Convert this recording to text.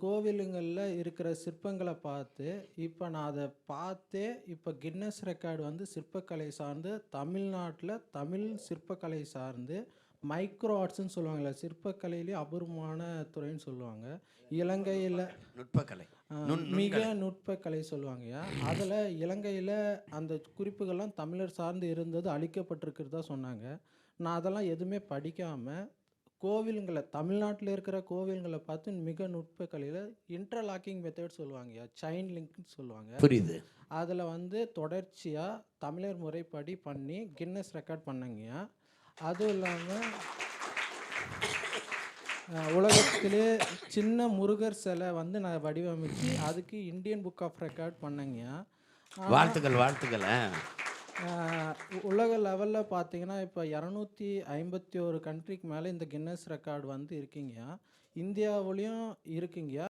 கோவிலுங்கள்ல இருக்கிற சிற்பங்கள பார்த்து, இப்ப நான் அத பார்த்தே இப்ப கின்னஸ் ரெக்கார்ட் வந்து சிற்பக்கலை சார்ந்து தமிழ்நாட்ல தமிழ் சிற்பக்கலை சார்ந்து மைக்ரோ ஆர்ட்ஸ்ன்னு சொல்லுவாங்கல்ல, சிற்பக்கலையிலேயே அபூர்வமான துறைன்னு சொல்லுவாங்க. இலங்கையில நுட்பக்கலை. அ மிக நுண்கலை. நுட்பக்கலை சொல்லுவாங்கய்யா. அதுல இலங்கையில அந்த குறிப்புகள்லாம் தமிழர் சார்ந்து இருந்தது அழிக்கப்பட்டிருக்கிறதா சொன்னாங்க. நான் அதெல்லாம் எதுவுமே படிக்காம, கோவிலுங்கள தமிழ்நாட்டில இருக்கிற கோவில்கள பார்த்து மிக நுட்பக்கலையில இன்டர்லாக்கிங் மெத்தட் சொல்லுவாங்கய்யா. செயின் லிங்க்ன்னு சொல்லுவாங்க. புரியுது. அதுல வந்து தொடர்ச்சியா தமிழர் முறைப்படி பண்ணி கின்னஸ் ரெக்கார்ட் பண்ணேங்கய்யா. அதுவும் இல்லாம உலகத்திலே சின்ன முருகர் சிலை வந்து நான் வடிவமைச்சு, அதுக்கு இந்தியன் புக் ஆஃப் ரெக்கார்ட் பண்ணேங்கய்யா. ஆனா வாழ்த்துக்கள், வாழ்த்துக்கள். அ உலக லெவல்ல பார்த்தீங்கன்னா, இப்ப 251 கண்ட்ரிக்கு மேல இந்த கின்னஸ் ரெக்கார்ட் வந்து இருக்குங்கய்யா. இந்தியாவுலயும் இருக்குங்கய்யா.